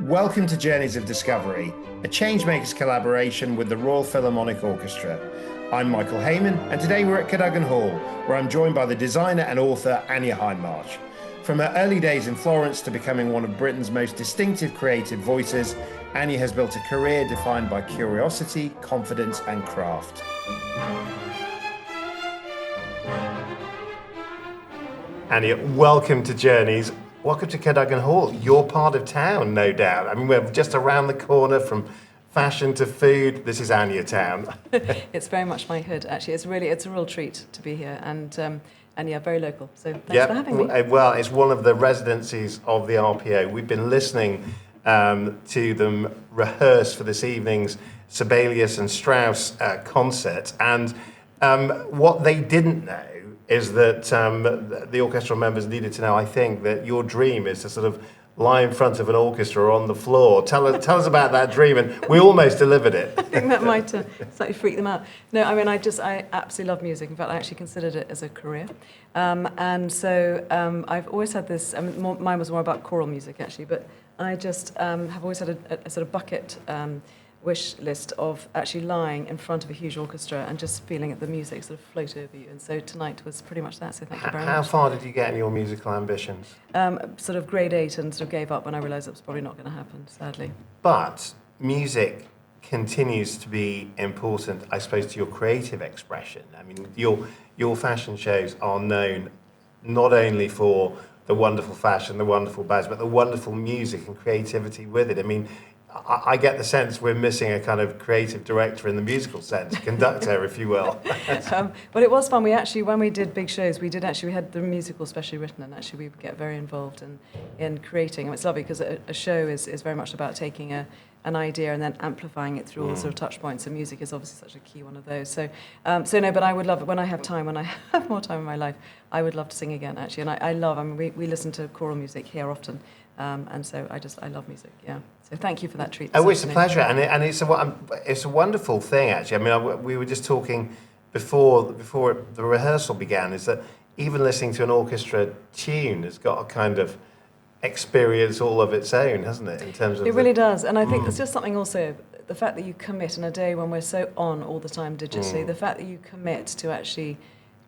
Welcome to Journeys of Discovery, a Changemakers collaboration with the Royal Philharmonic Orchestra. I'm Michael Hayman, and today we're at Cadogan Hall, where I'm joined by the designer and author Anya Hindmarch. From her early days in Florence to becoming one of Britain's most distinctive creative voices, Anya has built a career defined by curiosity, confidence, and craft. Anya, welcome to Journeys. Welcome to Cadogan Hall. You're part of town, no doubt. I mean, we're just around the corner from fashion to food. This is Anya Town. It's very much my hood, actually. It's a real treat to be here, and yeah, very local. So thanks for having me. Well, it's one of the residencies of the RPO. We've been listening to them rehearse for this evening's Sibelius and Strauss concert, and what they didn't know is that the orchestral members needed to know, I think, that your dream is to sort of lie in front of an orchestra on the floor. Tell us about that dream, and we almost delivered it. I think that might slightly freak them out. No, I mean, I absolutely love music. In fact, I actually considered it as a career. And so I've always had this, mine was more about choral music, actually, but I just have always had a sort of bucket wish list of actually lying in front of a huge orchestra and just feeling the music sort of float over you. And so tonight was pretty much that, so thank you very much. How far did you get in your musical ambitions? Sort of grade 8 and sort of gave up when I realised it was probably not going to happen, sadly. But music continues to be important, I suppose, to your creative expression. I mean, your fashion shows are known not only for the wonderful fashion, the wonderful bags, but the wonderful music and creativity with it. I mean, I get the sense we're missing a kind of creative director in the musical sense, conductor, if you will. But it was fun. We actually, when we did big shows, we had the musical specially written, and actually we would get very involved in creating. And it's lovely because a show is very much about taking an idea and then amplifying it through all sort of touch points, and music is obviously such a key one of those. So no, but I would love it when I have time, when I have more time in my life, I would love to sing again, actually. And I mean, we listen to choral music here often, and so I love music, yeah. So thank you for that treat. Oh, it's a pleasure, and it's a wonderful thing, actually. I mean, we were just talking before the rehearsal began, is that even listening to an orchestra tune has got a kind of experience all of its own, hasn't it, in terms of... It really does, and I think there's just something also, the fact that you commit in a day when we're so on all the time digitally, the fact that you commit to actually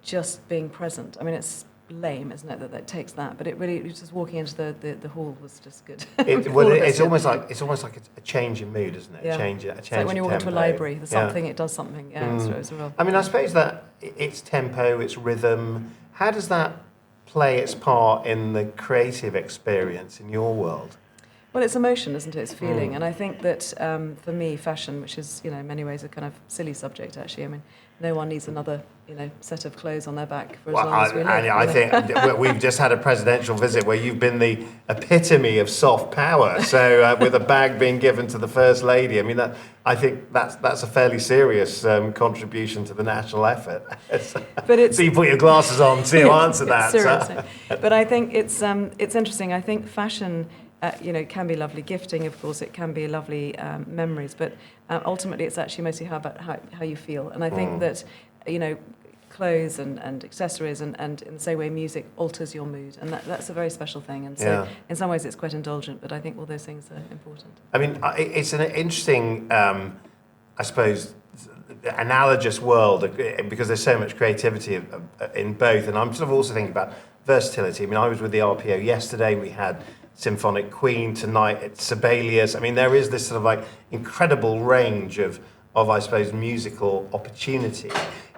just being present. I mean, it's lame, isn't it, that takes that, but it really, just walking into the hall was just good. It's almost like a change in mood, isn't it? Yeah. A change it's like when you walk into a library, there's something, it does something. Yeah, it's real. I mean, I suppose that it's tempo, it's rhythm. How does that play its part in the creative experience in your world? Well, it's emotion, isn't it? It's feeling, and I think that for me, fashion, which is in many ways a kind of silly subject, actually. I mean, no one needs another set of clothes on their back for as long as we live. I think we've just had a presidential visit where you've been the epitome of soft power. So with a bag being given to the First Lady, I mean, I think that's a fairly serious contribution to the national effort. But so you put your glasses on to answer that. Seriously. But I think it's interesting. I think fashion, can be lovely gifting, of course. It can be lovely memories, but ultimately, it's actually mostly about how you feel. And I think that clothes and accessories and in the same way music alters your mood, and that's a very special thing. And so in some ways it's quite indulgent, but I think all those things are important. I mean, it's an interesting, I suppose, analogous world because there's so much creativity in both, and I'm sort of also thinking about versatility. I mean, I was with the RPO yesterday, we had Symphonic Queen, tonight it's Sibelius. I mean, there is this sort of like incredible range of I suppose, musical opportunity.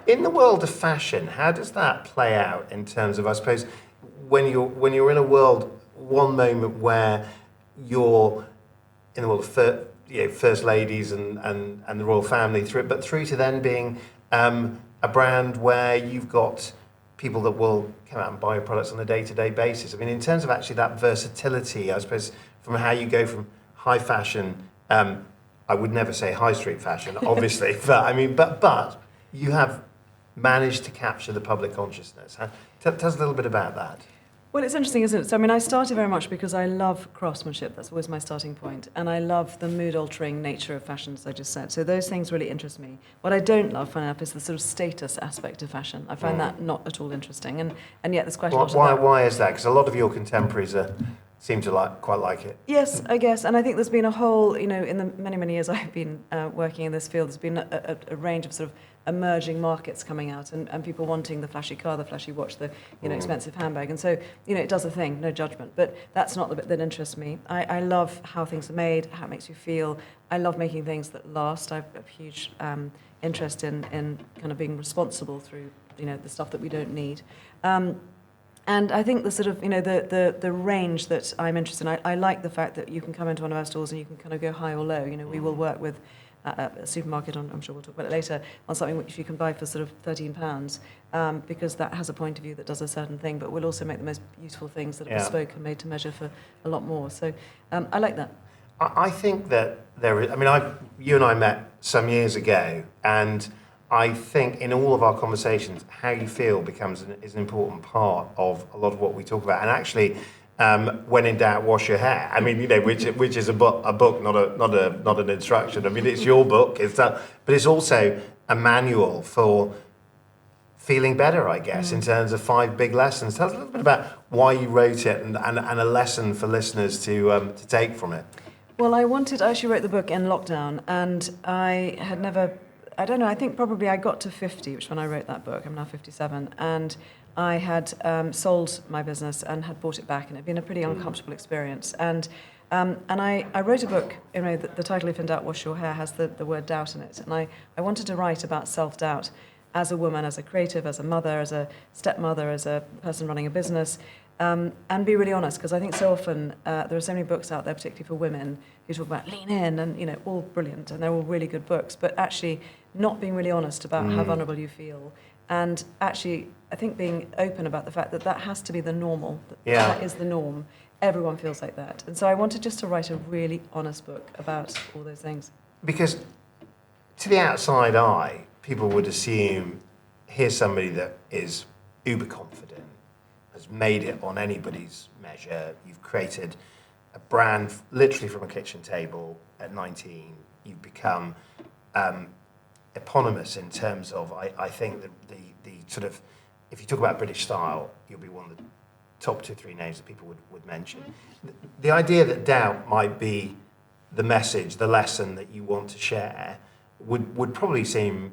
In the world of fashion, how does that play out in terms of, I suppose, when you're in a world, one moment where you're in the world of first ladies and the royal family, through to then being a brand where you've got people that will come out and buy your products on a day-to-day basis. I mean, in terms of actually that versatility, I suppose, from how you go from high fashion, I would never say high street fashion, obviously, but you have managed to capture the public consciousness. Tell us a little bit about that. Well, it's interesting, isn't it? So, I mean, I started very much because I love craftsmanship. That's always my starting point. And I love the mood-altering nature of fashion, as I just said. So those things really interest me. What I don't love, funny enough, is the sort of status aspect of fashion. I find that not at all interesting. And yet there's quite a lot of that. Why is that? Because a lot of your contemporaries are seem to quite like it. Yes, I guess, and I think there's been a whole, in the many, many years I've been working in this field, there's been a range of sort of emerging markets coming out, and people wanting the flashy car, the flashy watch, the expensive handbag, and so it does a thing, no judgment, but that's not the bit that interests me. I love how things are made, how it makes you feel. I love making things that last. I have a huge interest in kind of being responsible through the stuff that we don't need. And I think the sort of, the range that I'm interested in, I like the fact that you can come into one of our stores and you can kind of go high or low. We will work with a supermarket, I'm sure we'll talk about it later, on something which you can buy for sort of £13, because that has a point of view that does a certain thing, but we'll also make the most beautiful things that are bespoke and made to measure for a lot more. So I like that. I think that there is, you and I met some years ago, and I think in all of our conversations, how you feel is an important part of a lot of what we talk about. And actually, when in doubt, wash your hair. Which is a book, not an instruction. It's your book. But it's also a manual for feeling better, I guess, in terms of 5 big lessons. Tell us a little bit about why you wrote it and a lesson for listeners to take from it. Well, I actually wrote the book in lockdown, and I had never. I don't know, I think probably I got to 50, which when I wrote that book, I'm now 57, and I had sold my business and had bought it back, and it had been a pretty uncomfortable experience. And I wrote a book, the title, If in Doubt, Wash Your Hair, has the word doubt in it. And I wanted to write about self-doubt as a woman, as a creative, as a mother, as a stepmother, as a person running a business, and be really honest, because I think so often there are so many books out there, particularly for women, who talk about lean in and, all brilliant, and they're all really good books, but actually not being really honest about how vulnerable you feel. And actually, I think being open about the fact that has to be the normal, that is the norm. Everyone feels like that. And so I wanted just to write a really honest book about all those things. Because to the outside eye, people would assume, here's somebody that is uber confident, has made it on anybody's measure. You've created a brand literally from a kitchen table at 19. You've become eponymous in terms of, I think, the sort of, if you talk about British style, you'll be one of the top 2-3 names that people would mention. The idea that doubt might be the message, the lesson that you want to share would probably seem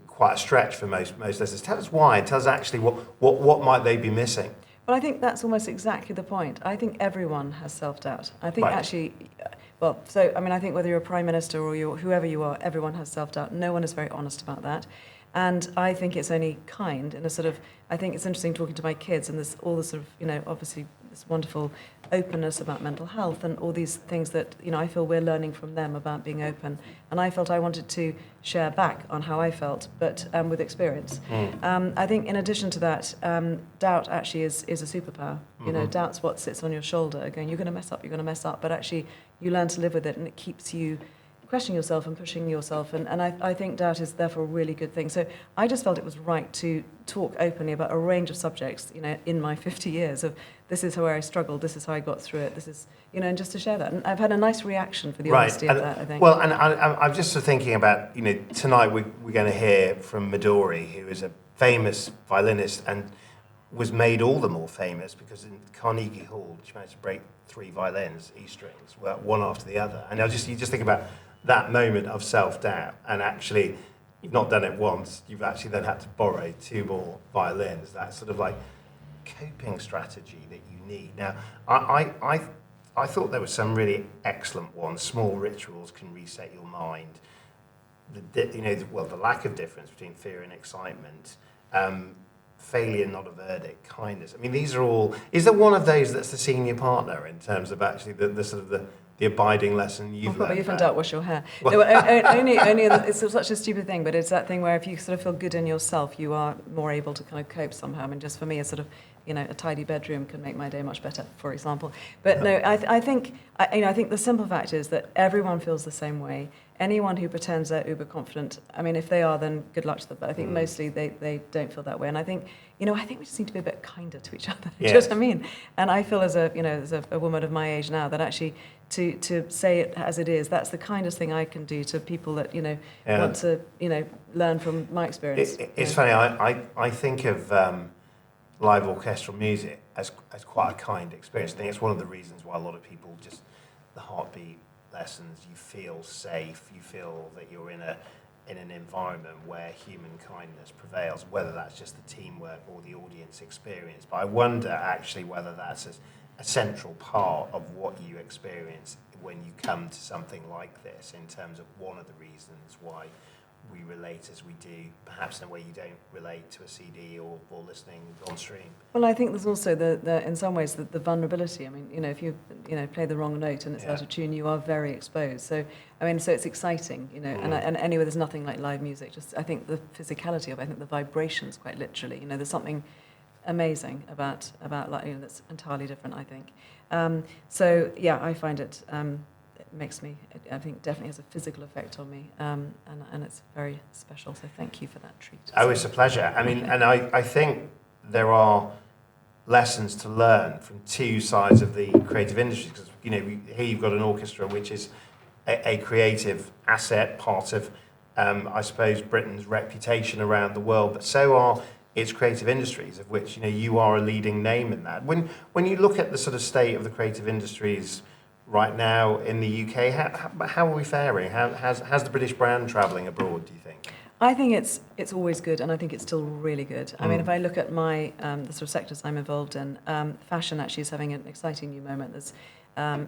quite a stretch for most listeners. Tell us why, and tell us actually what might they be missing. Well, I think that's almost exactly the point. I think everyone has self-doubt. I think actually, I think whether you're a prime minister or you're whoever you are, everyone has self-doubt. No one is very honest about that. And I think it's only kind in a sort of, I think it's interesting talking to my kids and there's all the sort of, obviously this wonderful openness about mental health and all these things that, I feel we're learning from them about being open. And I felt I wanted to share back on how I felt, but with experience. I think in addition to that, doubt actually is a superpower. Doubt's what sits on your shoulder going, you're going to mess up, but actually you learn to live with it and it keeps you questioning yourself and pushing yourself, and I think doubt is therefore a really good thing. So I just felt it was right to talk openly about a range of subjects, in my 50 years of this is where I struggled, this is how I got through it, this is, and just to share that. And I've had a nice reaction for the honesty of that, I think. Well, and I'm just sort of thinking about, tonight we're going to hear from Midori, who is a famous violinist and was made all the more famous because in Carnegie Hall, she managed to break 3 violins, E strings, one after the other. And you just think about that moment of self-doubt, and actually you've not done it once, you've actually then had to borrow 2 more violins, that sort of like coping strategy that you need. Now, I thought there were some really excellent ones. Small rituals can reset your mind. The lack of difference between fear and excitement, failure not a verdict, kindness. These are all, is there one of those that's the senior partner in terms of actually the sort of the abiding lesson you've learned? You've in doubt, wash your hair. No, only it's such a stupid thing, but it's that thing where if you sort of feel good in yourself, you are more able to kind of cope somehow. Just for me, a sort of, a tidy bedroom can make my day much better, for example. But no, I think the simple fact is that everyone feels the same way. Anyone who pretends they're uber confident, if they are, then good luck to them. But I think mostly they don't feel that way. And I think, I think we just need to be a bit kinder to each other. Do you know what I mean? And I feel as a woman of my age now that actually to say it as it is, that's the kindest thing I can do to people that, want to, learn from my experience. It's funny, I think of live orchestral music, as quite a kind experience. I think it's one of the reasons why a lot of people just the heartbeat lessons. You feel safe. You feel that you're in an environment where human kindness prevails, whether that's just the teamwork or the audience experience. But I wonder actually whether that's a central part of what you experience when you come to something like this, in terms of one of the reasons why we relate as we do, perhaps in a way you don't relate to a CD or listening on stream. Well, I think there's also in some ways the vulnerability. I mean, if you play the wrong note and it's out of tune, you are very exposed. So I mean, so it's exciting, and anyway, there's nothing like live music. Just I think the physicality of it, I think the vibrations, quite literally. There's something amazing about like, that's entirely different, I think. So yeah, I find it. It makes me, I think, definitely has a physical effect on me, and it's very special. So thank you for that treat. Oh, it's a pleasure. I mean, and I think there are lessons to learn from two sides of the creative industry, because here you've got an orchestra which is a creative asset, part of I suppose Britain's reputation around the world, but so are its creative industries, of which you are a leading name in that. When you look at the sort of state of the creative industries right now in the UK, how are we faring? How's the British brand travelling abroad, do you think? I think it's always good, and I think it's still really good. I mean, if I look at my the sort of sectors I'm involved in, fashion actually is having an exciting new moment. There's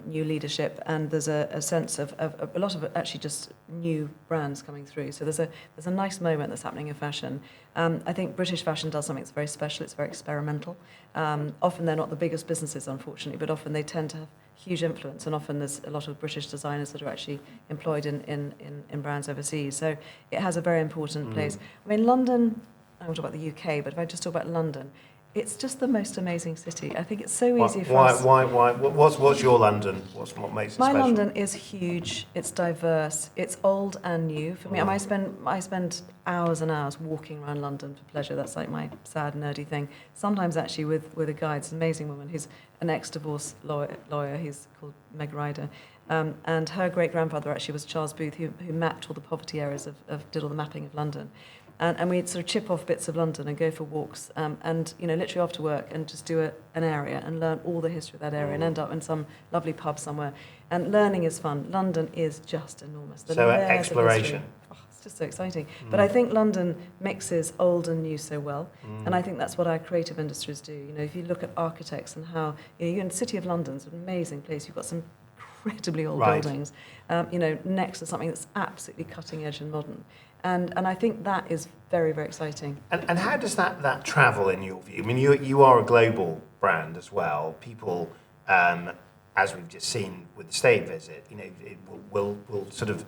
new leadership, and there's a sense of a lot of actually just new brands coming through. So there's a nice moment that's happening in fashion. I think British fashion does something that's very special. It's very experimental. Often they're not the biggest businesses, unfortunately, but often they tend to have huge influence, and often there's a lot of British designers that are actually employed in brands overseas. So it has a very important place. I mean, London, I won't talk about the UK, but if I just talk about London, it's just the most amazing city. I think it's so easy for us. Why? What's your London? What makes it My special? London is huge. It's diverse. It's old and new. For me, I spend hours and hours walking around London for pleasure. That's like my sad, nerdy thing. Sometimes actually with a guide. It's an amazing woman who's an ex-divorce lawyer. He's called Meg Ryder. And her great-grandfather actually was Charles Booth, who mapped all the poverty areas did all the mapping of London. And we'd sort of chip off bits of London and go for walks, and literally after work, and just do an area and learn all the history of that area, and end up in some lovely pub somewhere. And learning is fun. London is just enormous. So exploration. It's just so exciting. But I think London mixes old and new so well, and I think that's what our creative industries do. If you look at architects and how you're in the City of London, it's an amazing place. You've got some incredibly old buildings, next to something that's absolutely cutting edge and modern. And I think that is very, very exciting. And how does that travel in your view? I mean, you are a global brand as well. People, as we've just seen with the state visit, it will sort of,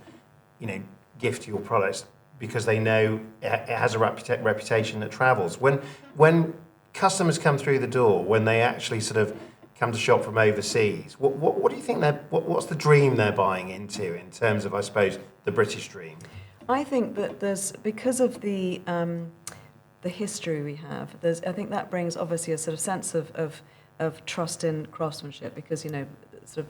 gift your products because they know it has a reputation that travels. When customers come through the door, when they actually sort of come to shop from overseas, what do you think what's the dream they're buying into in terms of, I suppose, the British dream? I think that because of the history we have, I think that brings obviously a sort of sense of trust in craftsmanship, because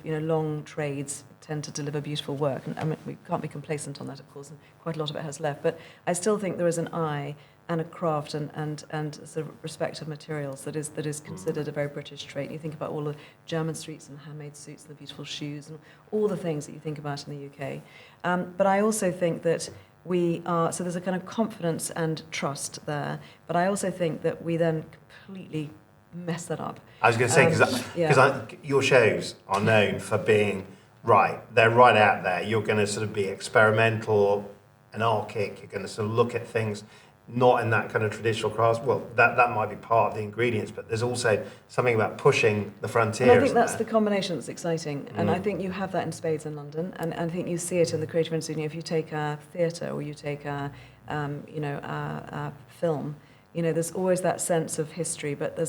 long trades tend to deliver beautiful work, and I mean, we can't be complacent on that, of course, and quite a lot of it has left. But I still think there is an eye and a craft and sort of respect of materials that is considered a very British trait. You think about all the German streets and handmade suits and the beautiful shoes and all the things that you think about in the UK. But I also think that so there's a kind of confidence and trust there, but I also think that we then completely mess that up. I was going to say, because your shows are known for being they're right out there. You're going to sort of be experimental, anarchic, you're going to sort of look at things not in that kind of traditional crafts. Well, that might be part of the ingredients, but there's also something about pushing the frontier. And I think that's the combination that's exciting, and I think you have that in spades in London, and I think you see it in the creative industry. If you take a theatre or you take a film, there's always that sense of history, but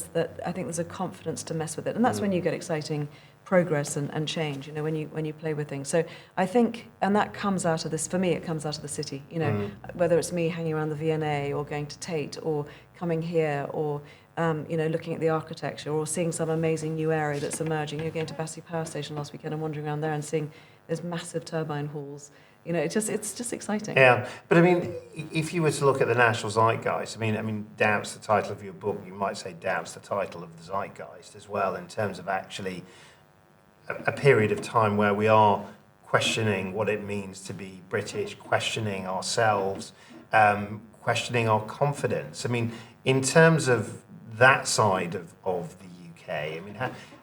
I think there's a confidence to mess with it, and that's when you get exciting progress and change, when you play with things. So I think, and that comes out of this, for me, it comes out of the city, whether it's me hanging around the V&A or going to Tate or coming here or, looking at the architecture or seeing some amazing new area that's emerging. You're going to Battersea Power Station last weekend and wandering around there and seeing there's massive turbine halls, it's just exciting. Yeah, but I mean, if you were to look at the national zeitgeist, I mean, doubt's the title of your book. You might say doubt's the title of the zeitgeist as well, in terms of actually a period of time where we are questioning what it means to be British, questioning ourselves, questioning our confidence. I mean, in terms of that side of the UK, I mean,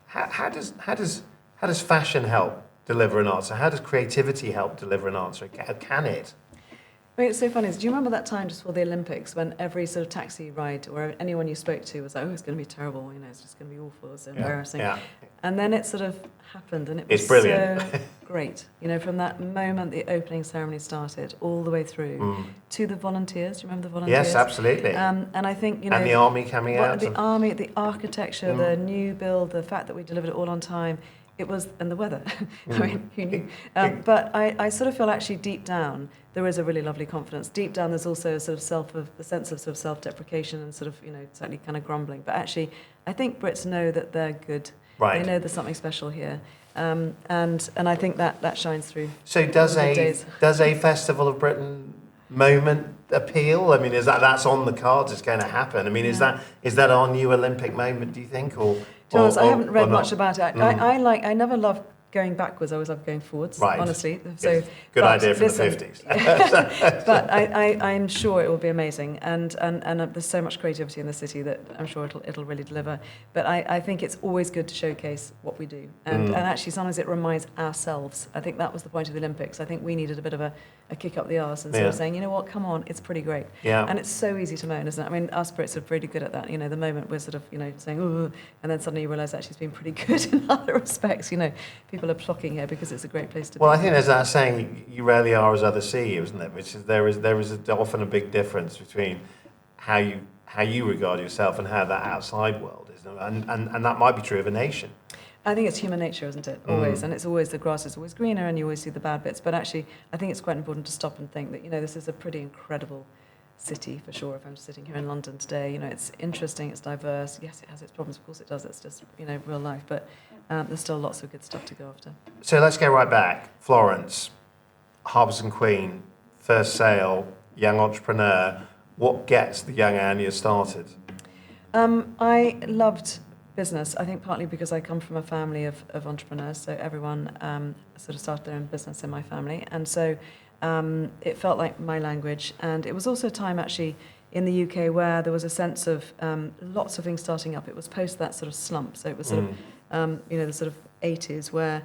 how does fashion help deliver an answer? How does creativity help deliver an answer? Can it? I mean, it's so funny. Do you remember that time just before the Olympics when every sort of taxi ride or anyone you spoke to was like, oh, it's going to be terrible, it's just going to be awful, it's embarrassing. Yeah. And then it sort of happened and it was brilliant. so great. From that moment the opening ceremony started all the way through to the volunteers. Do you remember the volunteers? Yes, absolutely. And I think, and the army coming out. The army, the architecture, the new build, the fact that we delivered it all on time. It was, and the weather. I mean, who knew? But I sort of feel actually deep down there is a really lovely confidence. Deep down there's also a sort of a sense of sort of self-deprecation and sort of certainly kind of grumbling. But actually, I think Brits know that they're good. Right. They know there's something special here, and I think that shines through. So does a Festival of Britain moment appeal? I mean, that's on the cards? It's going to happen. I mean, is that our new Olympic moment? Do you think, or? I haven't read much about it. I never loved going backwards. I always loved going forwards. Right. Honestly, so good idea from the 50s. But I'm sure it will be amazing, and there's so much creativity in the city that I'm sure it'll really deliver. But I think it's always good to showcase what we do, and actually sometimes it reminds ourselves. I think that was the point of the Olympics. I think we needed a bit of a kick up the arse and sort of saying, you know what, come on, it's pretty great. Yeah. And it's so easy to moan, isn't it? I mean, us Brits are really good at that. The moment we're sort of saying, ooh, and then suddenly you realise actually it's been pretty good in other respects. People are flocking here because it's a great place to be. Well, I think there's that saying, you rarely are as others see you, isn't it? Which is there is often a big difference between how you regard yourself and how that outside world is, and that might be true of a nation. I think it's human nature, isn't it? Always, and it's always the grass is always greener, and you always see the bad bits. But actually, I think it's quite important to stop and think that this is a pretty incredible city for sure. If I'm sitting here in London today, it's interesting, it's diverse. Yes, it has its problems, of course it does. It's just real life, but there's still lots of good stuff to go after. So let's go right back. Florence, Harpers and Queen, first sale, young entrepreneur. What gets the young Anya started? I loved business. I think partly because I come from a family of entrepreneurs, so everyone sort of started their own business in my family, and so it felt like my language. And it was also a time actually in the UK where there was a sense of lots of things starting up. It was post that sort of slump, so it was sort of the sort of 80s where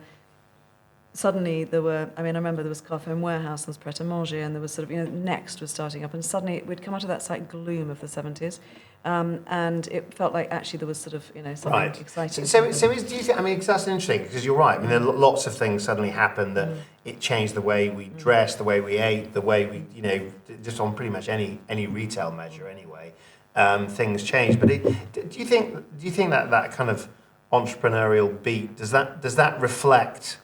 suddenly there were, I remember there was Carphone Warehouse, there was Pret a Manger, and there was sort of, Next was starting up, and suddenly we'd come out of that slight gloom of the 70s, and it felt like actually there was sort of, something exciting. Do you think, because that's interesting, because you're right, there are lots of things suddenly happened that it changed the way we dressed, the way we ate, the way we, just on pretty much any retail measure anyway, things changed. But do you think that kind of entrepreneurial beat, does that reflect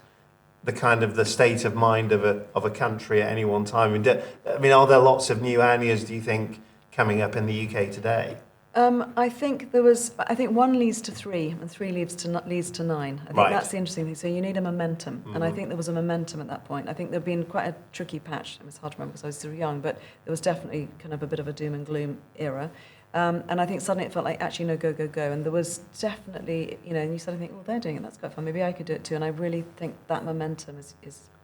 the kind of the state of mind of a country at any one time? Are there lots of new Anyas, do you think, coming up in the UK today? I think one leads to three, and three leads to nine. I think that's the interesting thing. So you need a momentum, and I think there was a momentum at that point. I think there'd been quite a tricky patch. It was hard to remember because I was so young, but there was definitely kind of a bit of a doom and gloom era. And I think suddenly it felt like, actually, no, go. And there was definitely, and you suddenly think, well, they're doing it, that's quite fun. Maybe I could do it too. And I really think that momentum is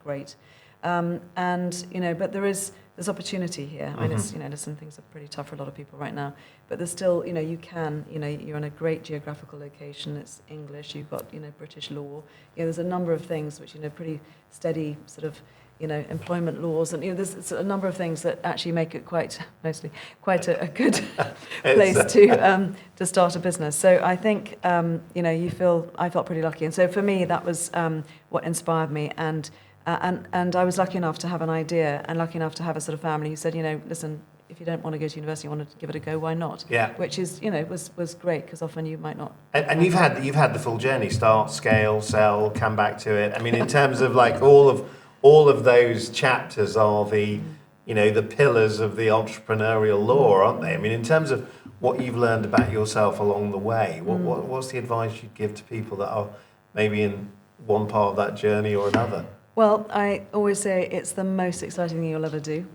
great. But there's opportunity here. There's some things that are pretty tough for a lot of people right now. But there's still, you're in a great geographical location. It's English. You've got, British law. There's a number of things which, pretty steady sort of, employment laws, and there's a number of things that actually make it quite a good place to start a business. So I think I felt pretty lucky, and so for me that was what inspired me, and I was lucky enough to have an idea, and lucky enough to have a sort of family who said, listen, if you don't want to go to university, you want to give it a go, why not? Yeah. Which is, was great, because often you might not. And you've had the full journey: start, scale, sell, come back to it. In terms of like all of those chapters are the pillars of the entrepreneurial law, aren't they? In terms of what you've learned about yourself along the way, what's the advice you'd give to people that are maybe in one part of that journey or another? Well, I always say it's the most exciting thing you'll ever do.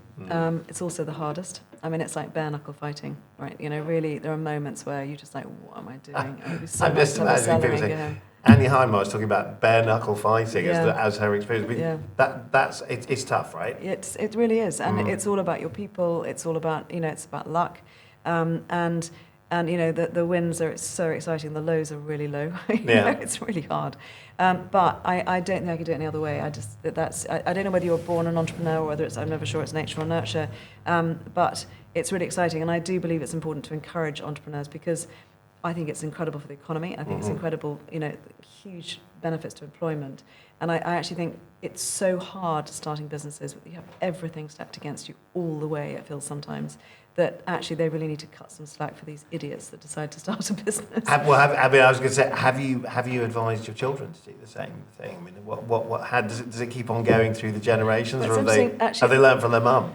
It's also the hardest. I mean, it's like bare knuckle fighting, right? You know, really, there are moments where you're just like, what am I doing? And it'd be so I'm nice just to have a imagining people salary, saying, Anya Hindmarch talking about bare knuckle fighting Yeah. as her experience. But Yeah. it's tough, right? It really is, and it's all about your people. It's all about, you know, it's about luck, and you know, the wins are so exciting. The lows are really low. You know, it's really hard. But I don't think I could do it any other way. I don't know whether you're born an entrepreneur or whether I'm never sure it's nature or nurture. But it's really exciting, and I do believe it's important to encourage entrepreneurs because I think it's incredible for the economy. I think it's incredible, you know, huge benefits to employment. And I actually think it's so hard starting businesses. You have everything stacked against you all the way, it feels sometimes, that actually they really need to cut some slack for these idiots that decide to start a business. I was going to say, have you advised your children to do the same thing? I mean, how does it keep on going through the generations, or have they learned from their mum?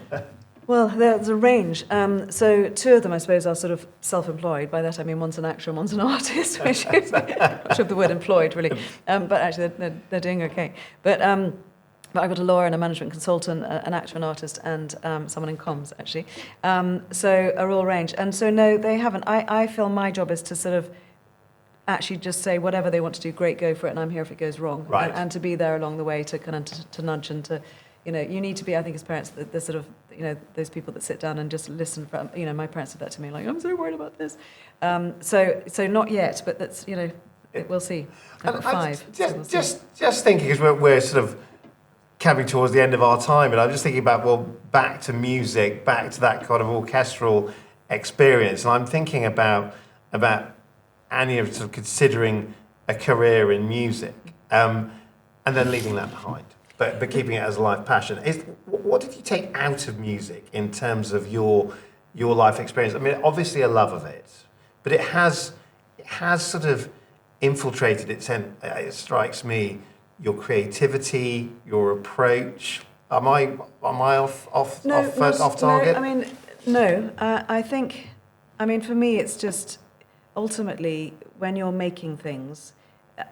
Well, there's a range. So two of them, I suppose, are sort of self-employed. By that I mean one's an actor and one's an artist, which is not sure of the word employed, really. But actually, they're doing okay. But I've got a lawyer and a management consultant, an actor and artist, and someone in comms, actually. So a real range. And so, no, they haven't. I feel my job is to sort of actually just say whatever they want to do, great, go for it, and I'm here if it goes wrong. Right. And to be there along the way to kind of to nudge and to, you know, you need to be, I think, as parents, the sort of, you know, those people that sit down and just listen. You know, my parents said that to me, like, I'm so worried about this. So not yet, but that's, you know, we'll see. I've got 5. Just thinking, because we're sort of coming towards the end of our time, and I'm just thinking about, well, back to music, back to that kind of orchestral experience, and I'm thinking about Anya sort of considering a career in music, and then leaving that behind. But keeping it as a life passion. What did you take out of music in terms of your life experience? I mean, obviously a love of it, but it has sort of infiltrated it strikes me, your creativity, your approach. Am I off target? No, I mean, no. I think, I mean, for me, it's just ultimately when you're making things,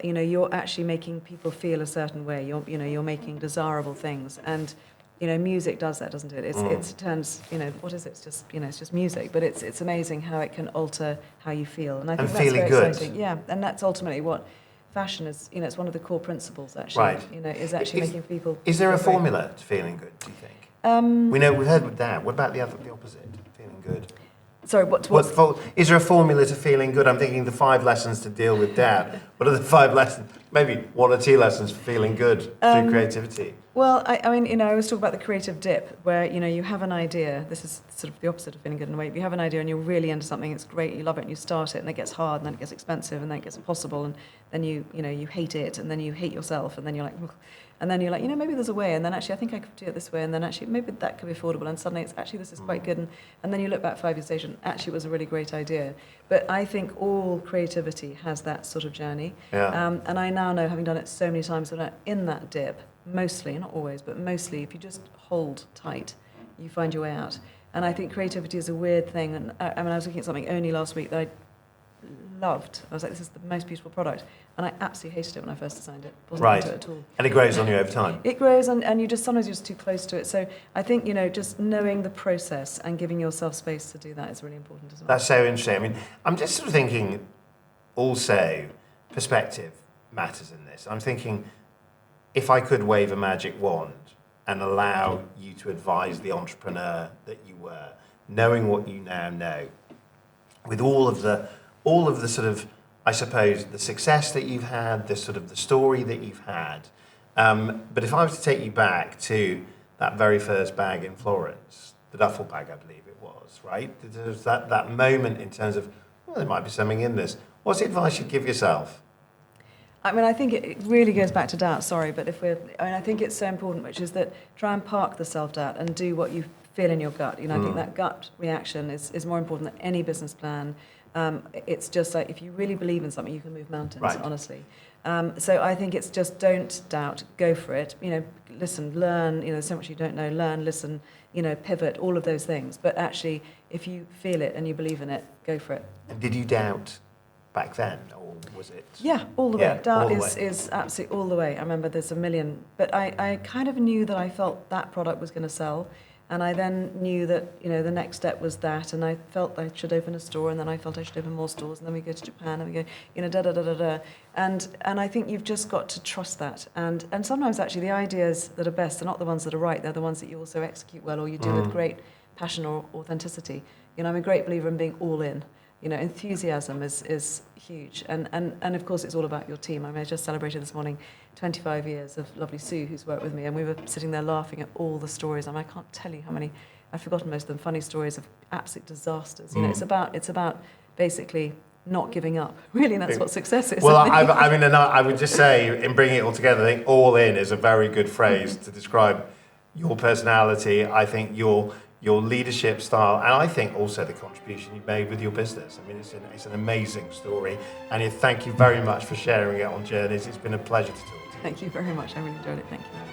you know, you're actually making people feel a certain way. You're making desirable things, and you know, music does that, doesn't it? It turns, you know, what is it? It's just, you know, it's just music, but it's amazing how it can alter how you feel, and I think that's very exciting. Yeah, and that's ultimately what fashion is. You know, it's one of the core principles, actually. Right. You know, is actually making people. Is there a formula to feeling good? Do you think? We've heard with that. What about the opposite? Feeling good. Sorry, is there a formula to feeling good? I'm thinking the 5 lessons to deal with doubt. What are the 5 lessons? Maybe 1 or 2 lessons for feeling good through creativity. Well, I mean, you know, I always talk about the creative dip, where, you know, you have an idea. This is sort of the opposite of feeling good in a way. But you have an idea and you're really into something. It's great. You love it and you start it, and it gets hard, and then it gets expensive, and then it gets impossible, and then you hate it, and then you hate yourself, and then you're like, ugh. And then you're like, you know, maybe there's a way, and then actually I think I could do it this way, and then actually maybe that could be affordable, and suddenly it's actually this is quite good, and then you look back 5 years later, and actually it was a really great idea. But I think all creativity has that sort of journey, and I now know, having done it so many times, that in that dip, mostly, not always, but mostly, if you just hold tight, you find your way out. And I think creativity is a weird thing, and I mean, I was looking at something only last week that I loved. I was like, this is the most beautiful product. And I absolutely hated it when I first designed it. Wasn't into it at all. And it grows on you over time. It grows, and you just, sometimes you're just too close to it. So I think, you know, just knowing the process and giving yourself space to do that is really important as well. That's so interesting. I mean, I'm just sort of thinking also perspective matters in this. I'm thinking if I could wave a magic wand and allow you to advise the entrepreneur that you were, knowing what you now know, with all of the sort of, I suppose, the success that you've had, the sort of the story that you've had. But if I was to take you back to that very first bag in Florence, the duffel bag, I believe it was, right? There's that moment in terms of, well, there might be something in this. What's the advice you'd give yourself? I mean, I think it really goes back to doubt, sorry, but I think it's so important, which is that try and park the self-doubt and do what you feel in your gut. You know, I think that gut reaction is more important than any business plan. It's just like, if you really believe in something, you can move mountains, right. Honestly. So I think it's just don't doubt, go for it. You know, listen, learn, you know, so much you don't know, learn, listen, you know, pivot, all of those things. But actually, if you feel it and you believe in it, go for it. And did you doubt back then, or was it? Yeah, all the Yeah, way. Dart all the is absolutely all the way. I remember there's a million, but I kind of knew that I felt that product was going to sell, and I then knew that, you know, the next step was that, and I felt I should open a store, and then I felt I should open more stores, and then we go to Japan, and we go, you know, da da da da da, and I think you've just got to trust that, and sometimes actually the ideas that are best are not the ones that are right; they're the ones that you also execute well, or you do with great passion or authenticity. You know, I'm a great believer in being all in. You know, enthusiasm is huge. And of course, it's all about your team. I mean, I just celebrated this morning 25 years of lovely Sue, who's worked with me, and we were sitting there laughing at all the stories. I mean, I can't tell you how many, I've forgotten most of them, funny stories of absolute disasters. You know, it's about basically not giving up. Really, and that's what success is. Well, I mean, and I would just say, in bringing it all together, I think all in is a very good phrase to describe your personality. I think your leadership style, and I think also the contribution you made with your business. I mean, it's an amazing story. And thank you very much for sharing it on Journeys. It's been a pleasure to talk to you. Thank you very much. I really enjoyed it. Thank you.